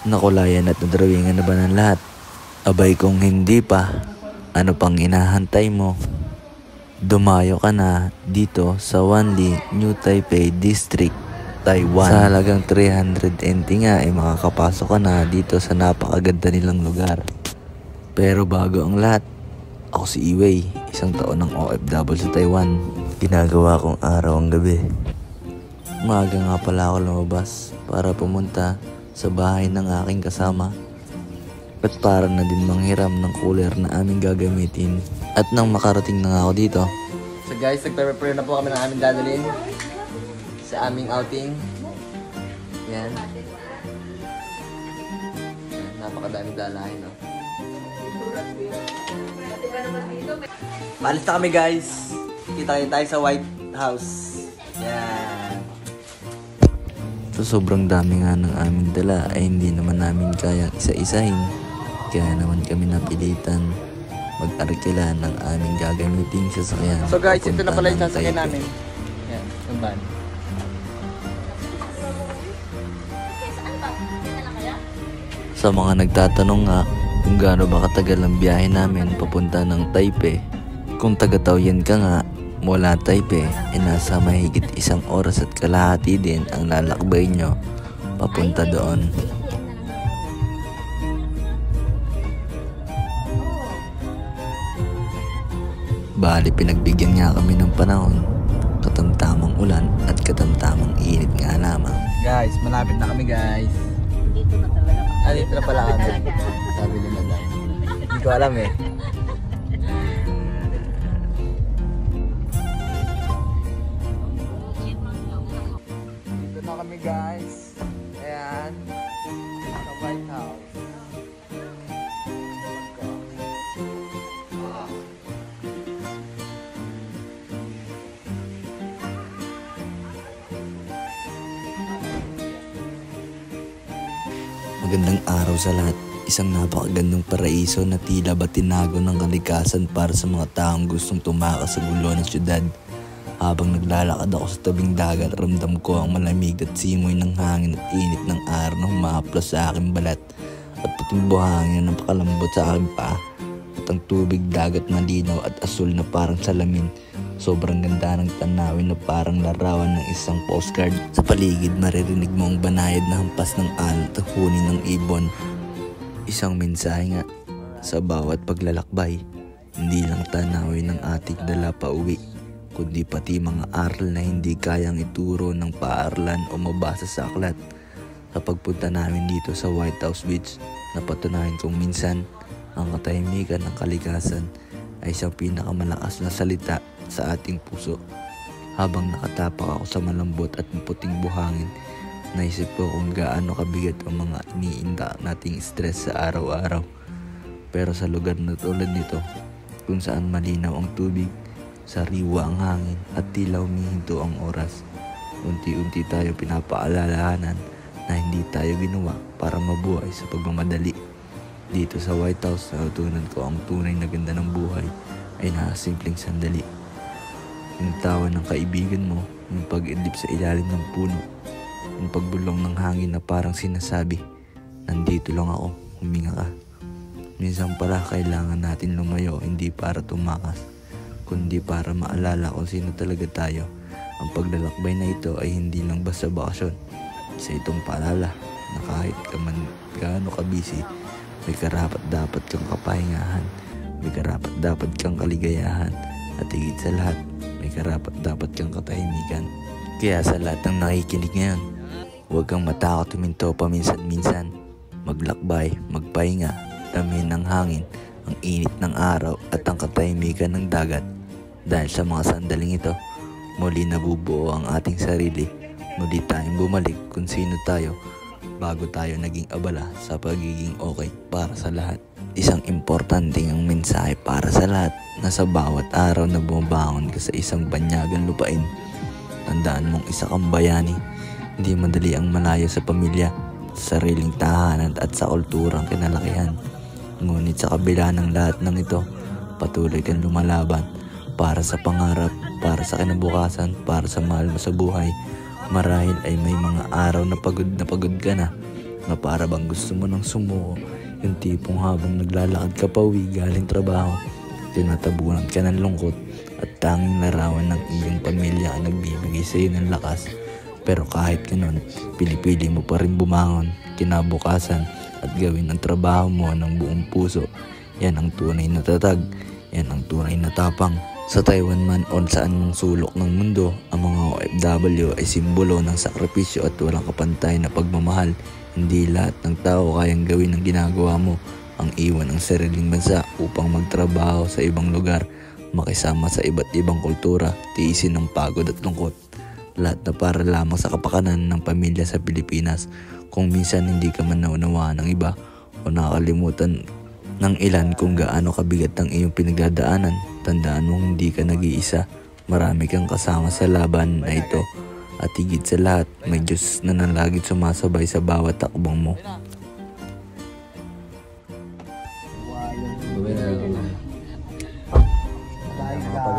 Nakulayan at nadrawingan na ba ng lahat? Abay kung hindi pa, ano pang inahantay mo? Dumayo ka na dito sa Wanli, New Taipei District, Taiwan. Sa halagang 300 NT nga ay makakapasok ka na dito sa napakaganda nilang lugar. Pero bago ang lahat, ako si Iway, isang taon ng OFW sa Taiwan. Ginagawa kong araw ang gabi. Maaga nga pala ako lumabas para pumunta sa bahay ng aking kasama at para na din manghiram ng cooler na aming gagamitin. At nang makarating na nga ako dito. So guys, nagpe-prepare na po kami ng aming dadalhin sa aming outing. Yan. Napakadaming dalahin, no? Maalis na kami guys. Kita tayo sa White House. Yan. So sobrang dami nga ng aming dala ay hindi naman namin kayang isa-isahin. Kaya naman kami napilitan mag-arkila ng aming gagamiting sasakyan. So guys, ito na pala yung sasakyan namin. Yan, yung van. Sa mga nagtatanong nga kung gaano ba katagal ang biyahe namin papunta ng Taipei, kung taga-Taoyuan ka nga mula Taipei, ay nasa mahigit 1 oras at kalahati din ang lalakbay nyo papunta doon. Bali pinagbigyan nga kami ng panahon, katamtamang ulan at katamtamang init nga lamang. Guys, malapit na kami guys. Dito na talaga. Dito na pala kami. Sabi nila lang. Hindi ko alam eh. Dito na kami guys. Ayan. Sa White House. Magandang araw sa lahat. Isang napakagandang paraiso na tila ba tinago ng kalikasan para sa mga taong gustong tumakas sa gulo ng syudad. Habang naglalakad ako sa tabing dagat, ramdam ko ang malamig at simoy ng hangin at init ng araw na humahaplos sa aking balat at puting buhangin na napakalambot sa aking paa. At ang tubig dagat malinaw at asul na parang salamin. Sobrang ganda ng tanawin na parang larawan ng isang postcard. Sa paligid maririnig mo ang banayad na hampas ng alat at huni ng ibon. Isang mensahe nga sa bawat paglalakbay. Hindi lang tanawin ng ating dala pa uwi, kundi pati mga aral na hindi kayang ituro ng paaralan o mabasa sa aklat. Sa pagpunta namin dito sa White House Beach, napatunayan kong minsan ang katahimikan ng kalikasan ay isang pinakamalakas na salita sa ating puso. Habang nakatapak ako sa malambot at puting buhangin, naisip ko kung gaano kabigat ang mga iniinda nating stress sa araw-araw. Pero sa lugar na tulad nito, kung saan malinaw ang tubig, sariwa ang hangin at tila humihinto ang oras, unti-unti tayo pinapaalalahanan na hindi tayo ginawa para mabuhay sa pagmamadali. Dito sa White House, natutunan ko ang tunay na ganda ng buhay ay nakasimpleng sandali. Yung tawa ng kaibigan mo, yung pag-idlip sa ilalim ng puno, yung pagbulong ng hangin na parang sinasabi, nandito lang ako, huminga ka. Minsan pala kailangan natin lumayo hindi para tumakas, kundi para maalala kung sino talaga tayo. Ang paglalakbay na ito ay hindi lang basta bakasyon. Sa itong paalala na kahit ka man gaano ka busy, may karapat dapat kang kapahingahan, may karapat dapat kang kaligayahan, at higit sa lahat, may karapat dapat kang katahimikan. Kaya sa lahat ng nakikinig ngayon, huwag kang matakot huminto paminsan-minsan. Maglakbay, magpahinga, damihan ng hangin, ang init ng araw at ang katahimikan ng dagat. Dahil sa mga sandaling ito, muli nabubuo ang ating sarili. Muli tayong bumalik kung sino tayo bago tayo naging abala sa pagiging okay para sa lahat. Isang importanteng ang mensahe para sa lahat na sa bawat araw na bumabangon ka sa isang banyagang lupain, tandaan mong isa kang bayani. Hindi madali ang malayo sa pamilya, sa sariling tahanan at sa kulturang kinalakihan. Ngunit sa kabila ng lahat ng ito, patuloy kang lumalaban para sa pangarap, para sa kinabukasan, para sa mahal mo sa buhay. Marahil ay may mga araw na pagod ka na, na para bang gusto mo nang sumuko. Yung tipong habang naglalakad ka pa uwi galing trabaho, tinatabunan ka ng lungkot at tanging larawan ng iyong pamilya ang nagbibigay sa iyo ng lakas. Pero kahit ganun, pinipili mo pa rin bumangon kinabukasan at gawin ang trabaho mo ng buong puso. Yan ang tunay na tatag, yan ang tunay na tapang. Sa Taiwan man o saan mang sulok ng mundo, ang mga OFW ay simbolo ng sakripisyo at walang kapantay na pagmamahal. Hindi lahat ng tao kayang gawin ang ginagawa mo, ang iwan ang sariling bansa upang magtrabaho sa ibang lugar, makisama sa iba't ibang kultura, tiisin ang pagod at lungkot. Lahat na para lamang sa kapakanan ng pamilya sa Pilipinas. Kung minsan hindi ka man naunawaan ng iba o nakakalimutan ng ilan kung gaano kabigat ang iyong pinagdadaanan, tandaan mong hindi ka nag-iisa. Marami kang kasama sa laban na ito. At higit sa lahat, may Diyos na laging sumasabay sa bawat takbong mo.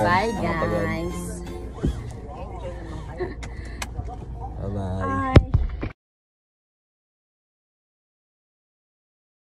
Bye guys. Bye-bye.